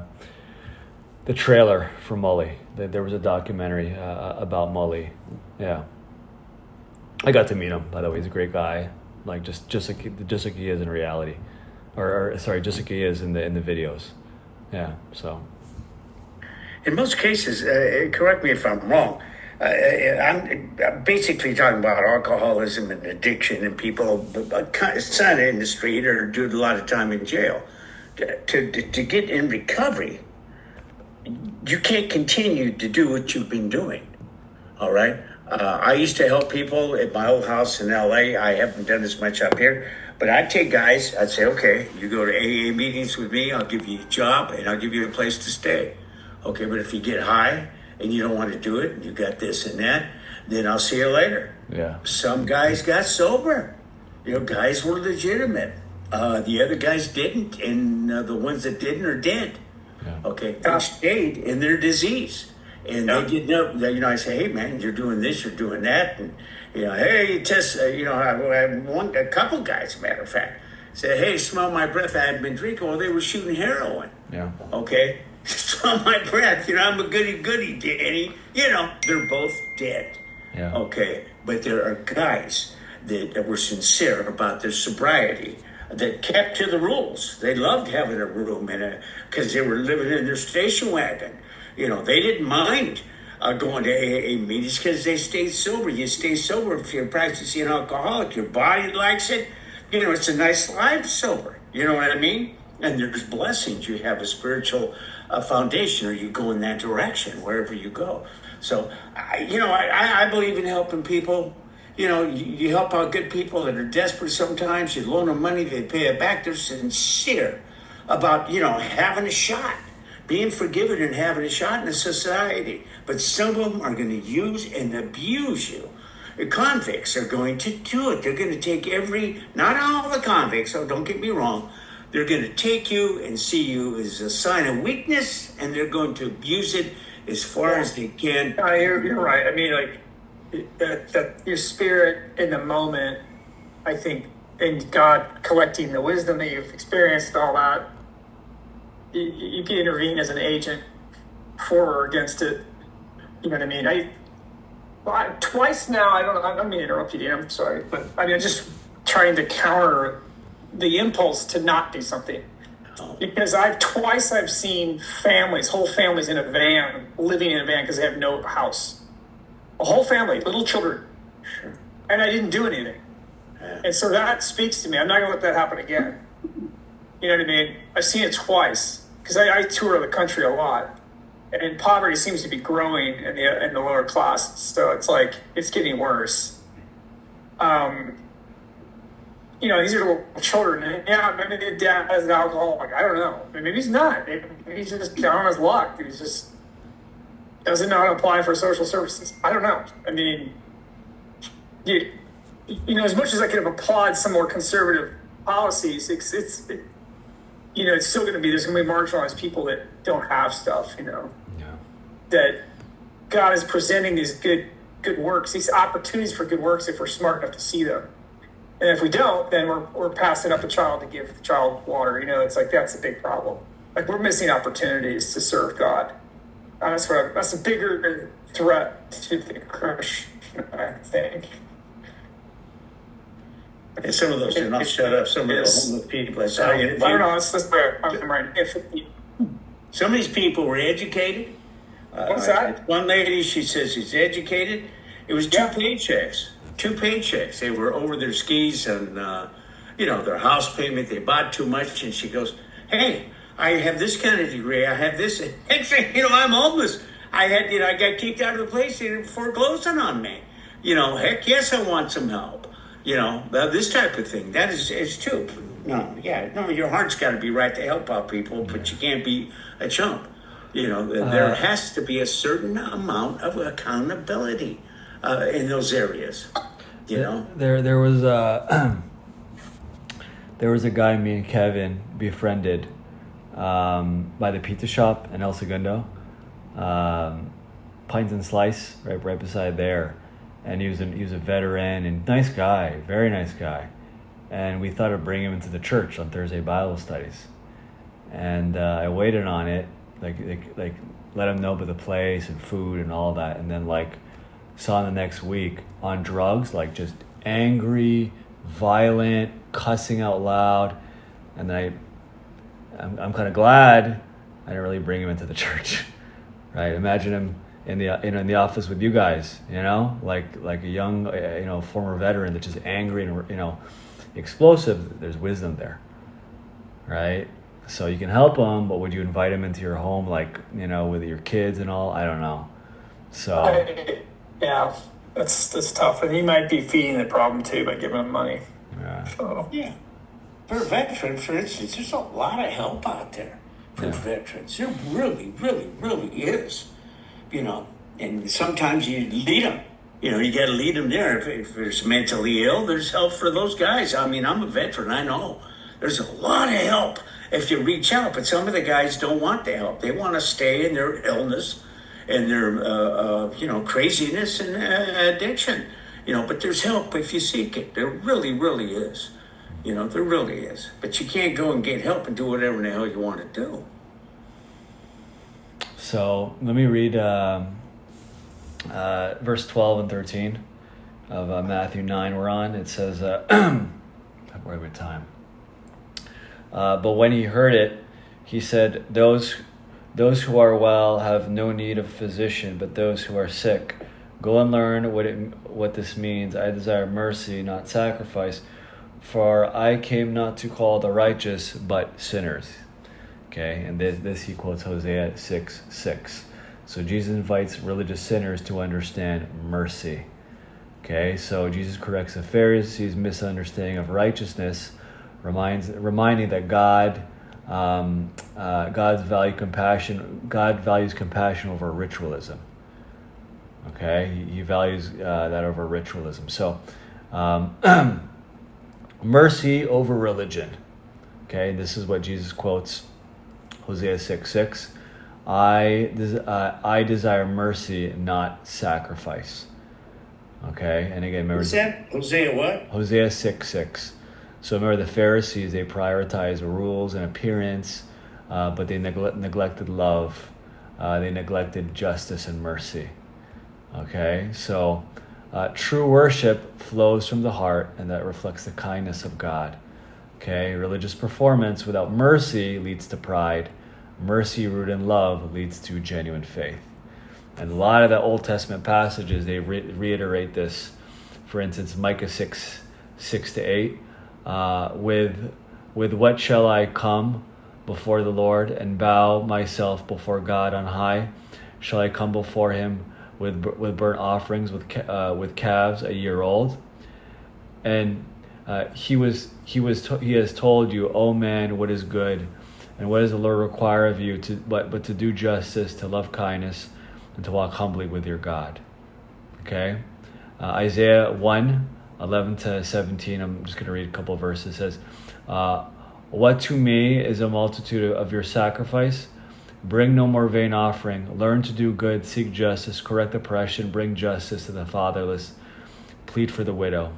trailer for Molly. There was a documentary about Molly. Yeah. I got to meet him, by the way. He's a great guy. Just like he is in reality. Or sorry, just like he is in the videos. Yeah, so. In most cases, correct me if I'm wrong, I'm basically talking about alcoholism and addiction and people sign in the street or do a lot of time in jail. To get in recovery, you can't continue to do what you've been doing, all right? I used to help people at my old house in L.A. I haven't done as much up here, but I'd take guys, I'd say, okay, you go to AA meetings with me, I'll give you a job, and I'll give you a place to stay. Okay, but if you get high and you don't want to do it, and you got this and that, then I'll see you later. Yeah. Some guys got sober. Guys were legitimate. The other guys didn't, and the ones that didn't are dead. Yeah. Okay, they stayed in their disease. And they didn't know, I say, hey, man, you're doing this, you're doing that. And, hey, test, I had a couple guys, matter of fact, said, hey, smell my breath, I hadn't been drinking. Well, they were shooting heroin. Yeah. Okay. Smell my breath. I'm a goody, Danny. They're both dead. Yeah. Okay. But there are guys that were sincere about their sobriety, that kept to the rules. They loved having a room because they were living in their station wagon. They didn't mind going to AA meetings because they stayed sober. You stay sober if you're practicing an alcoholic. Your body likes it. It's a nice life sober. You know what I mean? And there's blessings. You have a spiritual foundation, or you go in that direction wherever you go. So, I believe in helping people. You help out good people that are desperate sometimes. You loan them money, they pay it back. They're sincere about, having a shot, being forgiven and having a shot in a society. But some of them are going to use and abuse you. The convicts are going to do it. They're going to take not all the convicts, so don't get me wrong, they're going to take you and see you as a sign of weakness, and they're going to abuse it as far as they can. You're right. I mean, like that your spirit in the moment, I think, and God collecting the wisdom that you've experienced, all that, you can intervene as an agent for or against it. You know what I mean? Twice now, I don't mean to interrupt you, Dan, I'm sorry, but I mean, I'm just trying to counter the impulse to not do something. Because twice I've seen whole families in a van, living in a van because they have no house. A whole family, little children. Sure. And I didn't do anything. Yeah. And so that speaks to me. I'm not going to let that happen again. You know what I mean? I've seen it twice because I tour the country a lot. And poverty seems to be growing in the lower class. So it's like, it's getting worse. You know, these are little children. And yeah, maybe their dad has an alcoholic. I don't know. Maybe he's not. Maybe he's just down on his luck. He just doesn't know how to apply for social services. I don't know. I mean, you know, as much as I could have applauded some more conservative policies, it's you know, it's still going to be, there's going to be marginalized people that don't have stuff, you know, that God is presenting these good works, these opportunities for good works if we're smart enough to see them. And if we don't, then we're passing up a child to give the child water. You know, it's like, that's a big problem. Like, we're missing opportunities to serve God. That's a bigger threat to the Christian, I think. And some of those are not shut up. Some of the homeless people I saw I don't know. It's just where I'm right. Some of these people were educated. What's that? One lady, she says she's educated. It was two paychecks. They were over their skis and, you know, their house payment. They bought too much. And she goes, hey, I have this kind of degree. I have this. Actually, you know, I'm homeless. I got kicked out of the place. They were foreclosing on me. You know, heck yes, I want some help. You know, this type of thing. That is too. No, your heart's got to be right to help out people, but you can't be a chump. You know, there has to be a certain amount of accountability in those areas. You know, there was there was a guy me and Kevin befriended by the pizza shop in El Segundo, Pines and Slice, right beside there. And he was a veteran and nice guy, very nice guy. And we thought of bringing him into the church on Thursday Bible studies. And I waited on it, like let him know about the place and food and all that. And then saw him the next week on drugs, like just angry, violent, cussing out loud. And then I'm kind of glad I didn't really bring him into the church, right? Imagine him in the office with you guys, you know, like a young, you know, former veteran that's just angry and, you know, explosive. There's wisdom there, right? So you can help him, but would you invite him into your home, like, you know, with your kids and all? I don't know. So yeah, that's tough, and he might be feeding the problem too by giving him money. yeah. So. yeah. For a veteran, for instance, there's a lot of help out there for veterans. There really, really, really is. You know, and sometimes you lead them. You know, you got to lead them there. If there's mentally ill, there's help for those guys. I mean, I'm a veteran. I know there's a lot of help if you reach out. But some of the guys don't want the help. They want to stay in their illness and their, you know, craziness and addiction. You know, but there's help if you seek it. There really, really is. You know, there really is. But you can't go and get help and do whatever the hell you want to do. So let me read verse 12 and 13 of Matthew 9 we're on. It says, where we time? But when he heard it, he said, those who are well have no need of physician, but those who are sick. Go and learn what this means. I desire mercy, not sacrifice, for I came not to call the righteous, but sinners. Okay, and this he quotes Hosea 6:6. So Jesus invites religious sinners to understand mercy. Okay, so Jesus corrects the Pharisees' misunderstanding of righteousness, reminding that God values compassion over ritualism. Okay, he values that over ritualism. So mercy over religion. Okay, this is what Jesus quotes, Hosea 6:6. I desire mercy, not sacrifice. Okay, and again, remember What's that? Hosea what? Hosea 6:6. So remember, the Pharisees, they prioritized rules and appearance, but they neglected love. They neglected justice and mercy. Okay, so true worship flows from the heart, and that reflects the kindness of God. Okay, religious performance without mercy leads to pride. Mercy rooted in love leads to genuine faith. And a lot of the Old Testament passages, they reiterate this. For instance, Micah 6:6-8. With what shall I come before the Lord and bow myself before God on high? Shall I come before him with burnt offerings, with calves a year old? And he has told you, O man, what is good, and what does the Lord require of you but to do justice, to love kindness, and to walk humbly with your God. Okay, Isaiah 1:11-17. I'm just going to read a couple of verses. It says, "What to me is a multitude of your sacrifice? Bring no more vain offering. Learn to do good, seek justice, correct oppression, bring justice to the fatherless, plead for the widow."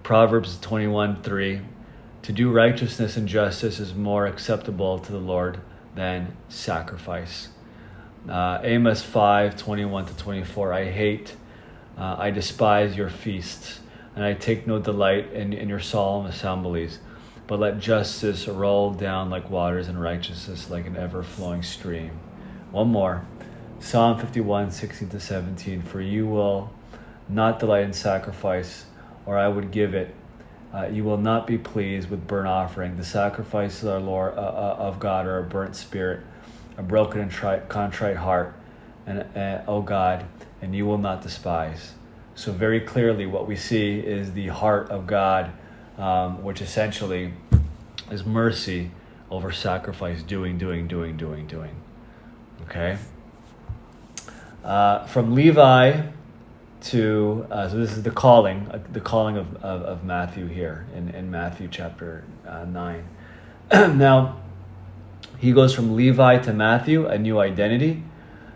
Proverbs 21:3. To do righteousness and justice is more acceptable to the Lord than sacrifice. Amos 5:21-24. I despise your feasts, and I take no delight in your solemn assemblies. But let justice roll down like waters and righteousness like an ever-flowing stream. One more. Psalm 51:16-17. For you will not delight in sacrifice, or I would give it. You will not be pleased with burnt offering. The sacrifices of our Lord of God are a burnt spirit, a broken and contrite heart, and O God, and you will not despise. So very clearly what we see is the heart of God, which essentially is mercy over sacrifice, doing. Okay? From Levi to, so this is the calling of Matthew here in Matthew chapter 9. Now, he goes from Levi to Matthew, a new identity.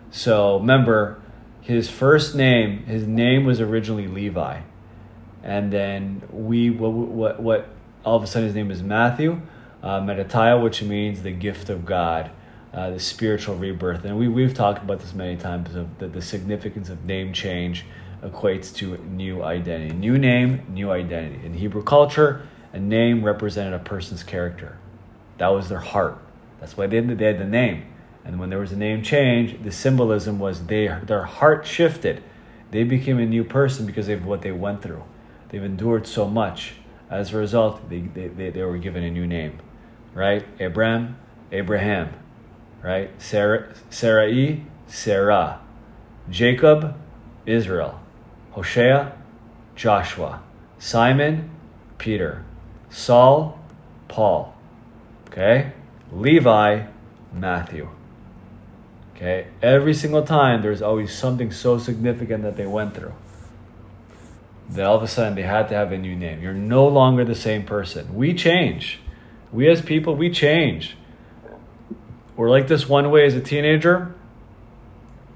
So remember, his name was originally Levi. And then what all of a sudden his name is Matthew, Metataya, which means the gift of God, the spiritual rebirth. And we've talked about this many times, of the significance of name change equates to new identity. New name, new identity. In Hebrew culture, a name represented a person's character. That was their heart. That's why they had the name. And when there was a name change, the symbolism was their heart shifted. They became a new person because of what they went through. They've endured so much. As a result, they were given a new name, right? Abraham, right? Sarai, Sarah. Jacob, Israel. Hoshea, Joshua. Simon, Peter. Saul, Paul. Okay? Levi, Matthew. Okay? Every single time, there's always something so significant that they went through, that all of a sudden they had to have a new name. You're no longer the same person. We change. We as people, we change. We're like this one way as a teenager,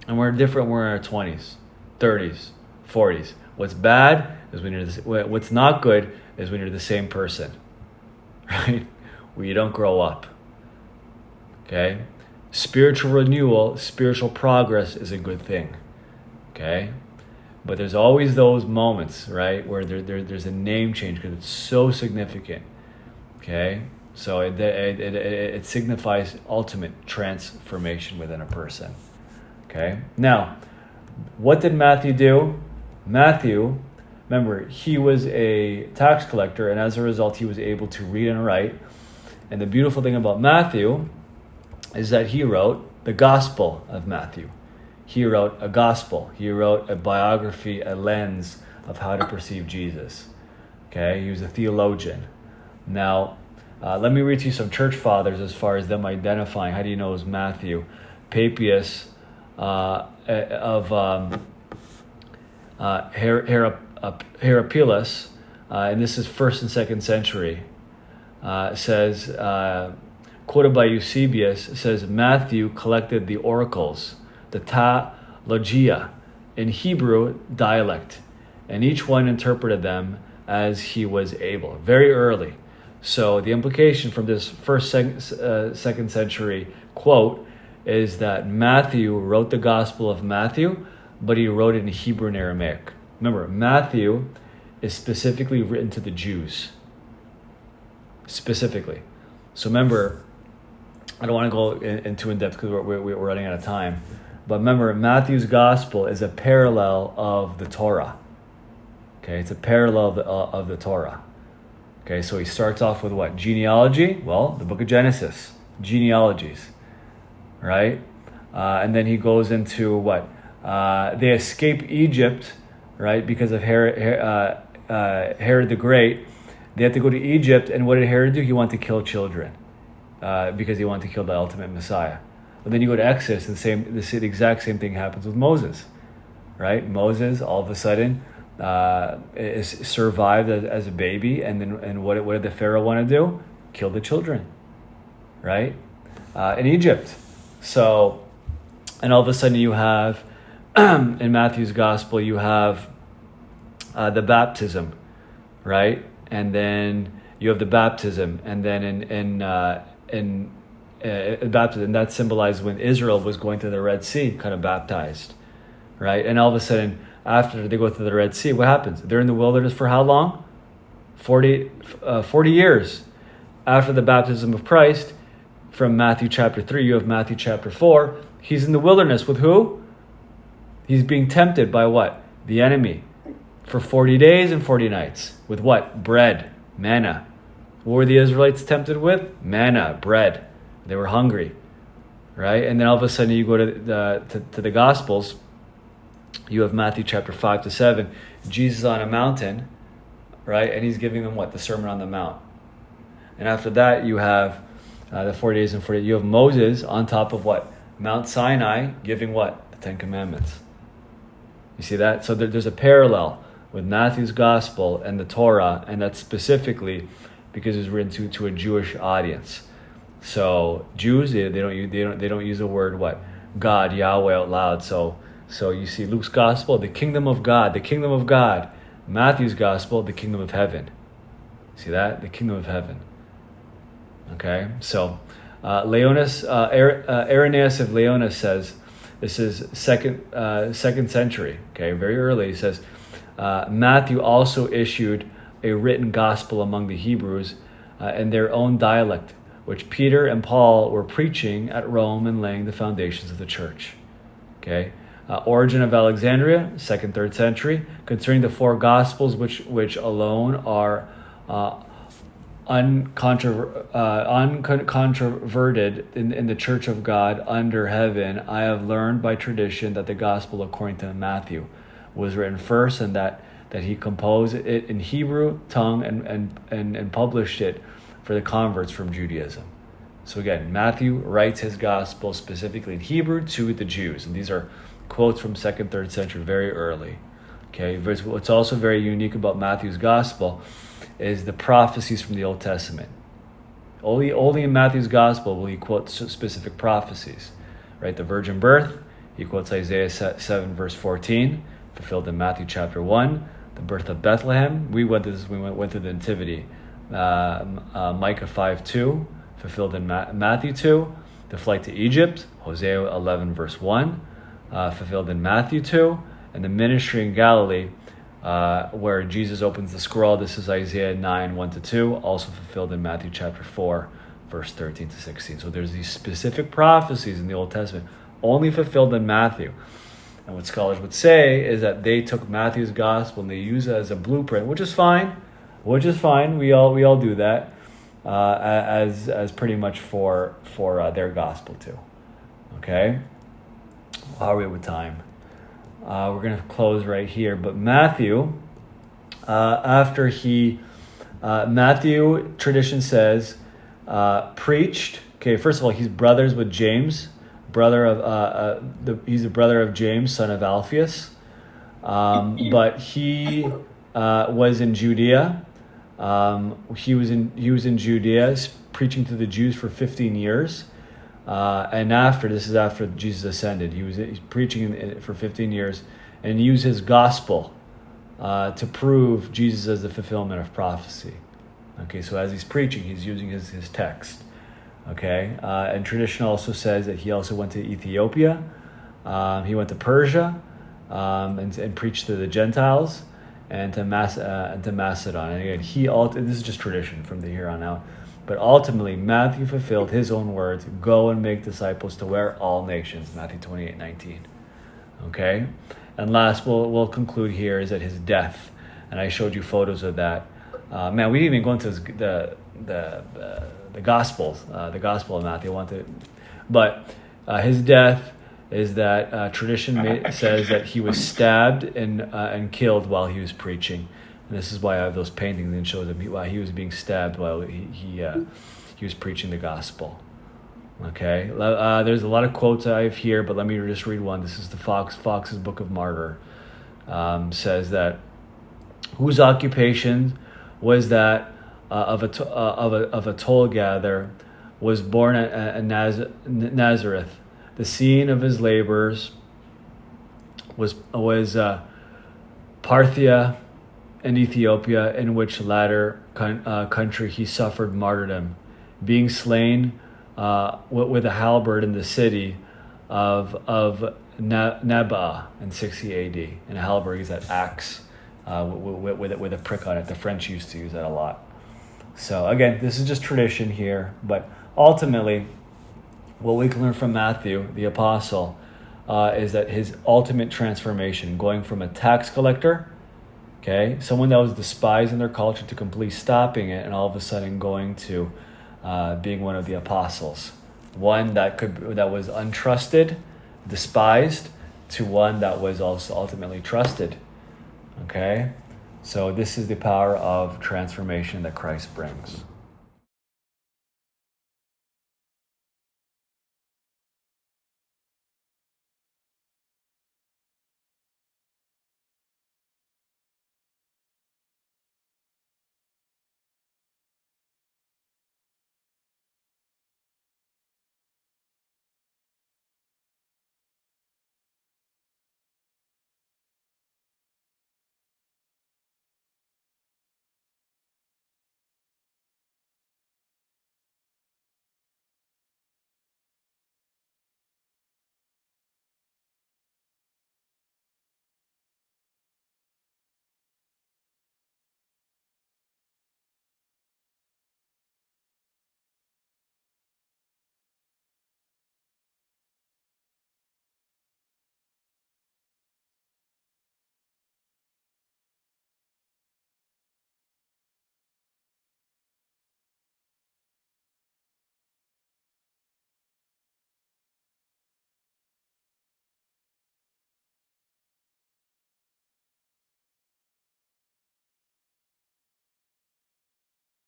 and we're different when we're in our 20s, 30s, 40s. What's bad is what's not good is when you're the same person, right? Where you don't grow up. Okay? Spiritual renewal, spiritual progress is a good thing. Okay? But there's always those moments, right, where there's a name change because it's so significant. Okay? So it signifies ultimate transformation within a person. Okay? Now, what did Matthew do? Matthew, remember, he was a tax collector, and as a result, he was able to read and write. And the beautiful thing about Matthew is that he wrote the Gospel of Matthew. He wrote a gospel. He wrote a biography, a lens of how to perceive Jesus. Okay? He was a theologian. Now, let me read to you some church fathers as far as them identifying. How do you know it was Matthew? Papias of Hierapolis, and this is 1st and 2nd century. says, quoted by Eusebius, says Matthew collected the oracles, the ta logia, in Hebrew dialect, and each one interpreted them as he was able, very early. So the implication from this second century quote is that Matthew wrote the Gospel of Matthew, but he wrote it in Hebrew and Aramaic. Remember, Matthew is specifically written to the Jews. Specifically. So remember, I don't want to go into in depth because we're running out of time. But remember, Matthew's Gospel is a parallel of the Torah. Okay, it's a parallel of the Torah. Okay, so he starts off with what? Genealogy? Well, the book of Genesis. Genealogies. Right? And then he goes into what? They escape Egypt, right, because of Herod the Great. They had to go to Egypt, and what did Herod do? He wanted to kill children because he wanted to kill the ultimate Messiah. But then you go to Exodus, and the exact same thing happens with Moses, right? Moses, all of a sudden, is survived as a baby, and what did the Pharaoh want to do? Kill the children, right? In Egypt. So, and all of a sudden you have, in Matthew's Gospel, you have the baptism, right? And then you have the baptism, and then in baptism, that symbolized when Israel was going to the Red Sea, kind of baptized, right? And all of a sudden, after they go through the Red Sea, what happens? They're in the wilderness for how long? 40 years. After the baptism of Christ, from Matthew chapter 3, you have Matthew chapter 4. He's in the wilderness with who? He's being tempted by what? The enemy. For 40 days and 40 nights. With what? Bread. Manna. What were the Israelites tempted with? Manna. Bread. They were hungry. Right? And then all of a sudden you go to the Gospels. You have Matthew chapter 5 to 7. Jesus on a mountain. Right? And he's giving them what? The Sermon on the Mount. And after that you have the 40 days and 40. You have Moses on top of what? Mount Sinai giving what? The Ten Commandments. You see that? So there's a parallel with Matthew's Gospel and the Torah, and that's specifically because it's written to a Jewish audience. So Jews, they don't use the word what? God, Yahweh out loud. So you see Luke's Gospel, the kingdom of God, the kingdom of God. Matthew's Gospel, the kingdom of heaven. See that? The kingdom of heaven. Okay, so Irenaeus of Leonis says, this is second century, okay, very early. He says, Matthew also issued a written gospel among the Hebrews in their own dialect, which Peter and Paul were preaching at Rome and laying the foundations of the church. Okay, Origen of Alexandria, 2nd, 3rd century, concerning the four gospels which alone are uncontroverted in the church of God under heaven. I have learned by tradition that the gospel according to Matthew was written first, and that he composed it in Hebrew tongue and published it for the converts from Judaism. So again, Matthew writes his gospel specifically in Hebrew to the Jews, and these are quotes from 2nd, 3rd century, very early. Okay, what's also very unique about Matthew's gospel is the prophecies from the Old Testament. Only in Matthew's Gospel will he quote specific prophecies, right? The virgin birth, he quotes Isaiah 7 verse 14, fulfilled in Matthew chapter 1. The birth of Bethlehem, we went through the Nativity. Micah 5:2, fulfilled in Matthew 2. The flight to Egypt, Hosea 11 verse 1, fulfilled in Matthew 2. And the ministry in Galilee, where Jesus opens the scroll, this is Isaiah 9, 1-2, also fulfilled in Matthew chapter 4, verse 13 to 16. So there's these specific prophecies in the Old Testament, only fulfilled in Matthew. And what scholars would say is that they took Matthew's gospel and they use it as a blueprint, which is fine. We all do that, as pretty much for their gospel too. Okay? How are we with time? We're going to close right here. But Matthew, Matthew, tradition says, preached. Okay, first of all, he's brothers with James, he's a brother of James, son of Alphaeus. But he was in Judea, He was in Judea preaching to the Jews for 15 years. And this is after Jesus ascended. He's preaching for 15 years and used his gospel to prove Jesus as the fulfillment of prophecy. Okay, so as he's preaching, he's using his text. Okay, and tradition also says that he also went to Ethiopia. He went to Persia and preached to the Gentiles and to Macedon. And again, this is just tradition from the here on out. But ultimately, Matthew fulfilled his own words, go and make disciples to where? All nations, Matthew 28:19. Okay? And last, we'll conclude here is at his death. And I showed you photos of that. Man, we didn't even go into the Gospels, the Gospel of Matthew. But his death is that tradition says that he was stabbed and killed while he was preaching. And this is why I have those paintings and shows him why he was being stabbed while he was preaching the gospel. Okay, there's a lot of quotes I have here, but let me just read one. This is the Fox's Book of Martyr. Says that whose occupation was that of a toll gatherer, was born at Nazareth. The scene of his labors was Parthia and Ethiopia, in which latter country he suffered martyrdom, being slain with a halberd in the city of Nabaa in 60 AD. And a halberd is that axe with a prick on it. The French used to use that a lot. So again, this is just tradition here, but ultimately, what we can learn from Matthew, the apostle, is that his ultimate transformation, going from a tax collector, okay, someone that was despised in their culture, to completely stopping it, and all of a sudden going to being one of the apostles, one that was untrusted, despised, to one that was also ultimately trusted. Okay, so this is the power of transformation that Christ brings.